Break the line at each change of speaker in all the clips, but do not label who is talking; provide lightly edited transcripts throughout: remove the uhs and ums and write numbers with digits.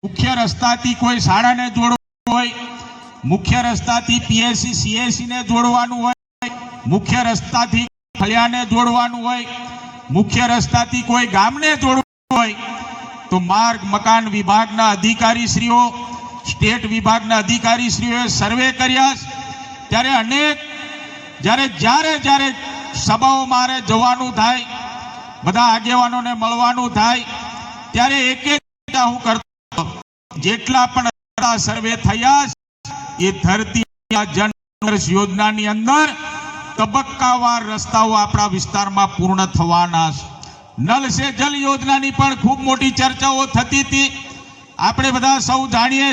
मुख्य रस्ताथी कोई शाळाने जोड़वू होय, मुख्य रस्ताथी पीएससी सीएससी ने जोड़वानुं होय, मुख्य रस्ताथी फळियाने जोड़वानुं होय, मुख्य रस्ताथी कोई गामने जोड़वू होय तो मार्ग मकान विभागना अधिकारीश्रीओ स्टेट विभागना अधिकारीश्रीओए सर्वे कर्या त्यारे अनेक જ્યારે જ્યારે જ્યારે સભાઓ મારે જવાનું થાય, બધા આગેવાનોને મળવાનું થાય ત્યારે એક એક હું કરતો જેટલા પણ સર્વે થયા એ ધરતી જન યોજનાની અંદર તબક્કાવાર રસ્તાઓ આપણા વિસ્તારમાં પૂર્ણ થવાના છે. નલ સે જલ યોજનાની પણ ખૂબ મોટી ચર્ચાઓ થતી હતી. આપણે બધા સૌ જાણીએ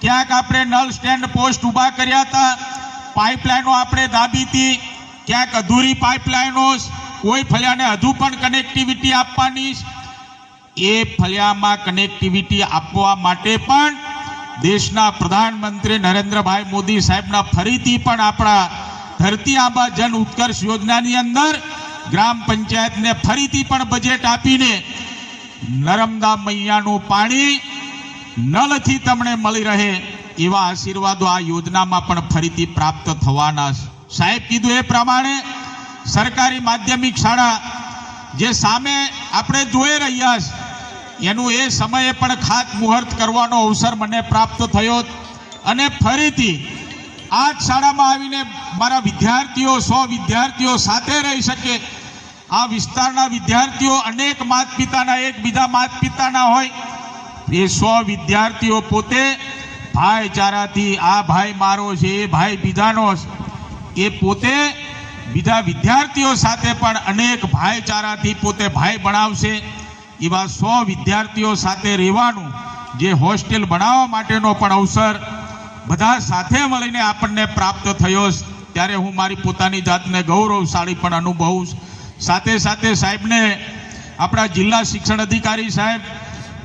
ક્યાંક આપણે નલ સ્ટેન્ડ પોસ્ટ ઊભા કર્યા હતા, પાઇપલાઇનો આપણે દાબી હતી, ક્યાંક અધૂરી પાઇપલાઇનો, કોઈ ફળિયાને હજુ પણ કનેક્ટિવિટી આપવાની. એ ફળિયામાં કનેક્ટિવિટી આપવા માટે પણ દેશના પ્રધાનમંત્રી નરેન્દ્રભાઈ મોદી સાહેબના ફરીથી પણ આપણા ધરતી આંબા જન ઉત્કર્ષ યોજનાની અંદર ગ્રામ પંચાયતને ફરીથી પણ બજેટ આપીને નર્મદા મૈયાનું પાણી નળથી તમને મળી રહે એવા આશીર્વાદો આ યોજનામાં પણ ફરીથી પ્રાપ્ત થવાના છે. સાહેબ કીધું એ પ્રમાણે સરકારી માધ્યમિક શાળા જે સામે આપણે જોઈ રહ્યા છે એનું એ સમયે પણ ખાતમુહૂર્ત કરવાનો અવસર મને પ્રાપ્ત થયો અને ફરીથી આ જ શાળામાં આવીને મારા વિદ્યાર્થીઓ 100 વિદ્યાર્થીઓ સાથે રહી શકે. આ વિસ્તારના વિદ્યાર્થીઓ અનેક માતા પિતાના એકબીજા માતા પિતાના હોય, એ 100 વિદ્યાર્થીઓ પોતે ભાઈચારાથી આ ભાઈ મારો છે એ ભાઈ બીજાનો એ પોતે બીજા વિદ્યાર્થીઓ સાથે પણ અનેક ભાઈચારાથી પોતે ભાઈ બનાવશે. એવા 100 વિદ્યાર્થીઓ સાથે રહેવાનું જે હોસ્ટેલ બનાવવા માટેનો પણ અવસર બધા સાથે મળીને આપણને પ્રાપ્ત થયો ત્યારે હું મારી પોતાની જાતને ગૌરવશાળી પણ અનુભવું. સાથે સાથે સાહેબને આપણા જિલ્લા શિક્ષણ અધિકારી સાહેબ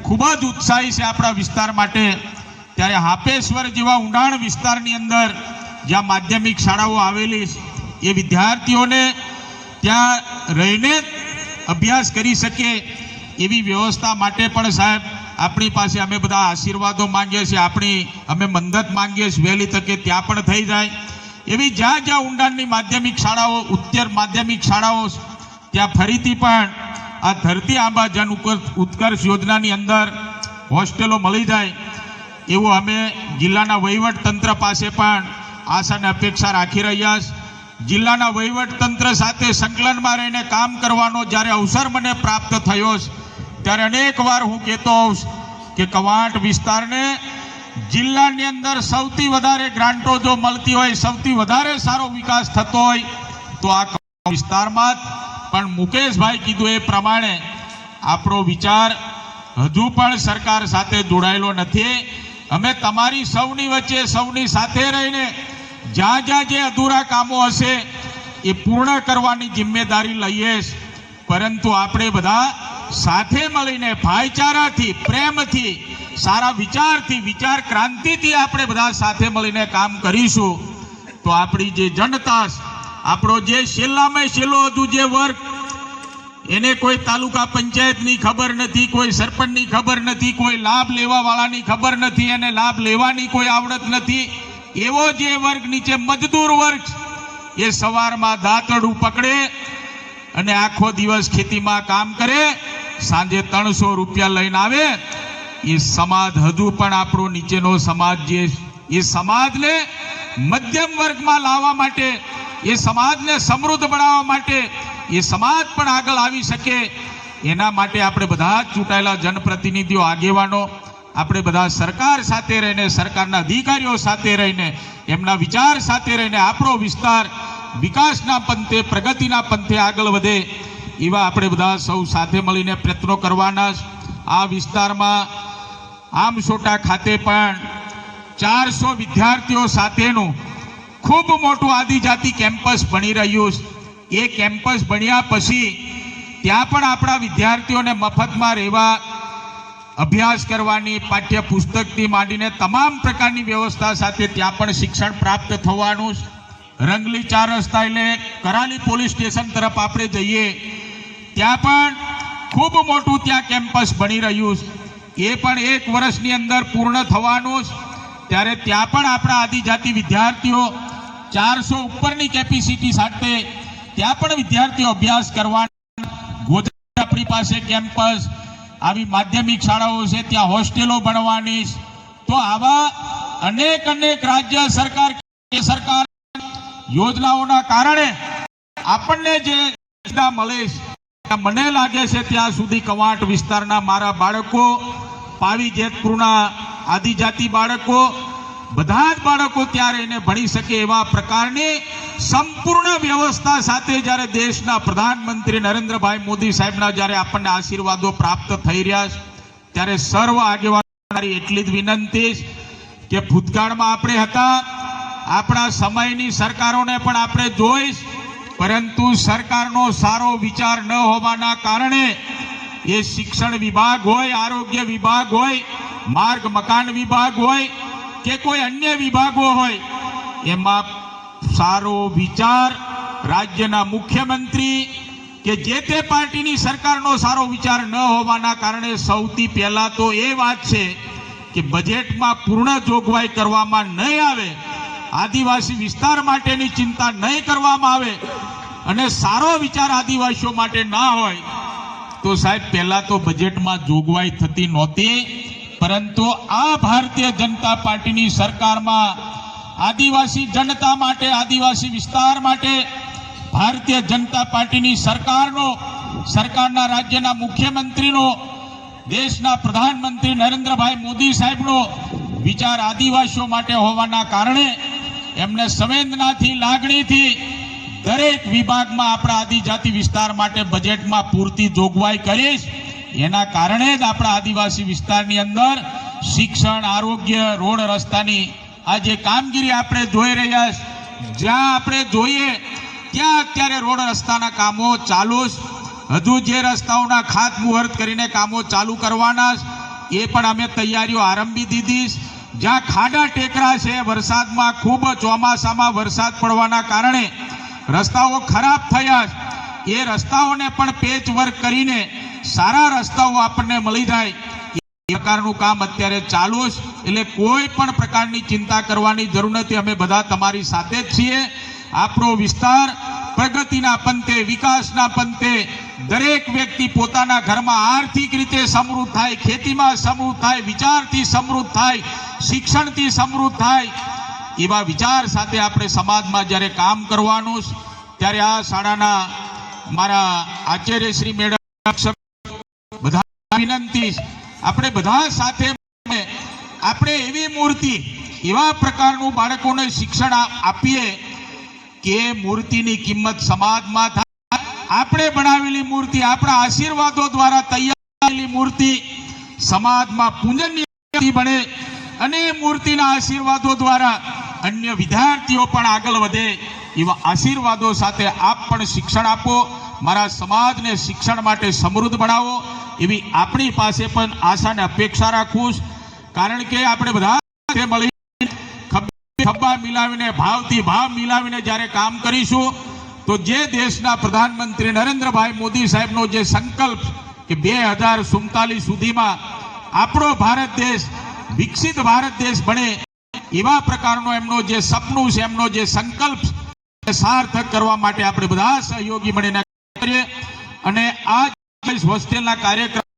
ખૂબ જ ઉત્સાહી છે આપણા વિસ્તાર માટે. ત્યારે હાપેશ્વર જેવા ઊંડાણ વિસ્તારની અંદર જ્યાં માધ્યમિક શાળાઓ આવેલી એ વિદ્યાર્થીઓને ત્યાં રહીને અભ્યાસ કરી શકે એવી વ્યવસ્થા માટે પણ સાહેબ આપણી પાસે અમે બધા આશીર્વાદો માંગીએ છીએ, અમે મદદ માંગીએ છીએ વહેલી તકે ત્યાં પણ થઈ જાય એવી જ્યાં જ્યાં ઊંડાણની માધ્યમિક શાળાઓ ઉચ્ચતર માધ્યમિક શાળાઓ ત્યાં ફરીથી પણ આ ધરતી આંબા જન ઉત્કર્ષ યોજનાની અંદર હોસ્ટેલો મળી જાય એવું અમે જિલ્લાના વહીવટ તંત્ર પાસે પણ આશા અને અપેક્ષા રાખી રહ્યા છીએ. જિલ્લાના વહીવટ તંત્ર સાથે સંકલનમાં રહીને કામ કરવાનો જ્યારે અવસર મને પ્રાપ્ત થયો ત્યારે અનેક વાર હું કહેતો હોઉં કે કવાંટ વિસ્તારને જિલ્લાની અંદર સૌથી વધારે ગ્રાન્ટો જો મળતી હોય, સૌથી વધારે સારો વિકાસ થતો હોય તો આ વિસ્તારમાં પણ મુકેશભાઈ કીધું એ પ્રમાણે આપણો વિચાર હજુ પણ સરકાર સાથે જોડાયેલો નથી. અમે તમારી સૌની વચ્ચે સૌની સાથે રહીને જ્યાં જ્યાં જે અધૂરા કામો હશે એ પૂર્ણ કરવાની જિમ્મેદારી લઈએ, પરંતુ આપણે બધા સાથે મળીને ભાઈચારાથી, પ્રેમથી, સારા વિચારથી, વિચાર ક્રાંતિથી આપણે બધા સાથે મળીને કામ કરીશું તો આપણી જે જનતા, આપણો જે છેલ્લામાં છેલ્લો હજુ જે વર્ગ એને કોઈ તાલુકા પંચાયતની ખબર નથી, કોઈ સરપંચની ખબર નથી, કોઈ લાભ લેવા વાળાની ખબર નથી, એને લાભ લેવાની કોઈ આવડત નથી, એવો જે વર્ગ નીચે મજદૂર વર્ગ એ સવારમાં દાંતરડું પકડે અને આખો દિવસ ખેતીમાં કામ કરે, સાંજે 300 રૂપિયા લઈને આવે, એ સમાજ હજુ પણ આપણો નીચેનો સમાજ જે એ સમાજને મધ્યમ વર્ગમાં લાવવા માટે, એ સમાજને સમૃદ્ધ બનાવવા માટે, એ સમાજ પણ આગળ આવી શકે એના માટે આપણે બધા ચૂંટાયેલા જનપ્રતિનિધિઓ, આગેવાનો આપણે બધા સરકાર સાથે રહીને, સરકારના અધિકારીઓ સાથે રહીને, એમના વિચાર સાથે રહીને આપણો વિસ્તાર વિકાસના પંથે, પ્રગતિના પંથે આગળ વધે એવા આપણે બધા સૌ સાથે મળીને પ્રયત્નો કરવાના. આ વિસ્તારમાં આમસોટા ખાતે પણ 400 વિદ્યાર્થીઓ સાથેનું ખૂબ મોટું આદિજાતિ કેમ્પસ બની રહ્યું છે. એ કેમ્પસ બન્યા પછી ત્યાં પણ આપણા વિદ્યાર્થીઓને મફતમાં રહેવા, અભ્યાસ કરવાની, પાઠ્ય પુસ્તકથી માંડીને તમામ પ્રકારની વ્યવસ્થા સાથે ત્યાં પણ શિક્ષણ પ્રાપ્ત થવાનું. રંગલી 4 રસ્તા એટલે કરાલી પોલીસ સ્ટેશન તરફ આપણે જઈએ ત્યાં પણ ખૂબ મોટું ત્યાં કેમ્પસ બની રહ્યું છે. એ પણ 1 વર્ષની અંદર પૂર્ણ થવાનું છે, ત્યારે ત્યાં પણ આપણા આદિજાતિ વિદ્યાર્થીઓ 400 ઉપરની કેપેસિટી સાથે ત્યાં પણ વિદ્યાર્થીઓ અભ્યાસ કરવાના. ગોધરા આપણી પાસે કેમ્પસ, આવી માધ્યમિક શાળાઓ છે, ત્યાં હોસ્ટેલો બનવાની. તો આવા અનેક રાજ્ય સરકાર યોજનાઓના કારણે આપણને જે સુવિધા મળે છે, મને લાગે છે ત્યાં સુધી કવાંટ વિસ્તારના મારા બાળકો, પાવી જેતપુરના આદિજાતિ બાળકો, બધા જ બાળકો ત્યાં રહીને ભણી શકે એવા પ્રકારની સંપૂર્ણ વ્યવસ્થા સાથે જ્યારે દેશના પ્રધાનમંત્રી નરેન્દ્રભાઈ મોદી સાહેબના જ્યારે આપણને આશીર્વાદો પ્રાપ્ત થઈ રહ્યા છે, ત્યારે સર્વ આગેવાનોની એટલી જ વિનંતી કે ભૂતકાળમાં આપણે હતા, આપણા સમયની સરકારોને પણ આપણે જોઈશ, પરંતુ સરકારનો સારો વિચાર ન હોવાના કારણે એ શિક્ષણ વિભાગ હોય, આરોગ્ય વિભાગ હોય, માર્ગ મકાન વિભાગ હોય કે કોઈ અન્ય વિભાગો હોય, એમાં સારો વિચાર રાજ્યના મુખ્યમંત્રી કે જે તે પાર્ટીની સરકારનો સારો વિચાર ન હોવાના કારણે સૌથી પહેલા તો એ વાત છે કે બજેટમાં પૂર્ણ જોગવાઈ કરવામાં નહીં આવે, આદિવાસી વિસ્તાર માટેની ચિંતા નહીં કરવામાં આવે અને સારો વિચાર આદિવાસીઓ માટે ના હોય, તો સાહેબ પહેલા તો બજેટમાં જોગવાઈ થતી નહોતી. પરંતુ આ ભારતીય જનતા પાર્ટીની સરકારમાં આદિવાસી જનતા માટે, આદિવાસી વિસ્તાર માટે ભારતીય જનતા પાર્ટીની સરકારના રાજ્યના મુખ્યમંત્રીનો, દેશના પ્રધાનમંત્રી નરેન્દ્રભાઈ મોદી સાહેબનો વિચાર આદિવાસીઓ માટે હોવાના કારણે એમને સંવેદનાથી, લાગણીથી દરેક વિભાગમાં આપણા આદિજાતિ વિસ્તાર માટે બજેટમાં પૂરતી જોગવાઈ કરીશ. એના કારણે જ આપણા આદિવાસી વિસ્તારની અંદર શિક્ષણ, આરોગ્ય, રોડ રસ્તાની આ જે કામગીરી આપણે જોઈ રહ્યા છે, જ્યાં આપણે જોઈએ ત્યાં અત્યારે રોડ રસ્તાના કામો ચાલુ છે. હજુ જે રસ્તાઓના ખાતમુહૂર્ત કરીને કામો ચાલુ કરવાના એ પણ અમે તૈયારીઓ આરંભી દીધી. જ્યાં ખાડા ટેકરા છે, વરસાદમાં ખૂબ ચોમાસામાં વરસાદ પડવાના કારણે રસ્તાઓ ખરાબ થયા, એ રસ્તાઓને પણ પેચ વર્ક કરીને સારા રસ્તાઓ આપણને મળી જાય એ પ્રકારનું કામ અત્યારે ચાલુ છે. એટલે કોઈ પણ પ્રકારની ચિંતા કરવાની જરૂર નથી. અમે બધા તમારી સાથે જ છીએ. આપણો વિસ્તાર પ્રગતિના પંથે, વિકાસના પંથે, દરેક વ્યક્તિ પોતાના ઘરમાં આર્થિક રીતે સમૃદ્ધ થાય, ખેતીમાં સમૃદ્ધ થાય, વિચારથી સમૃદ્ધ થાય, શિક્ષણથી સમૃદ્ધ થાય, એવા વિચાર સાથે આપણે સમાજમાં જ્યારે કામ કરવાનું, ત્યારે આ શાળાના મારા આચાર્ય શ્રી મેડમ બધા વિનંતી, આપણે બધા સાથે આપણે એવી મૂર્તિ, એવા પ્રકારનું બાળકોને શિક્ષણ આપીએ કે મૂર્તિની કિંમત સમાજમાં થાય. આપણે બનાવેલી મૂર્તિ, આપણા આશીર્વાદો દ્વારા તૈયાર થયેલી મૂર્તિ સમાજમાં પૂજનીય બને અને મૂર્તિના આશીર્વાદો દ્વારા અન્ય વિદ્યાર્થીઓ પણ આગળ વધે એવા આશીર્વાદો સાથે આપ પણ શિક્ષણ આપો, મારા સમાજને શિક્ષણ માટે સમૃદ્ધ બનાવો એવી આપણી પાસે પણ આશા અને અપેક્ષા રાખું. કારણ કે આપણે બધા મળી ખભા મિલાવીને, ભાવથી ભાવ મિલાવીને જ્યારે કામ કરીશું, તો જે દેશના પ્રધાનમંત્રી નરેન્દ્રભાઈ મોદી સાહેબનો જે સંકલ્પ કે 2047 સુધીમાં આપણો ભારત દેશ વિકસિત ભારત દેશ બને, એવા પ્રકારનો એમનો જે સપનું છે, એમનો જે સંકલ્પ સાર્થક કરવા માટે આપણે બધા સહયોગી મળીને કરીએ. અને આ હોસ્ટેલના કાર્યક્રમ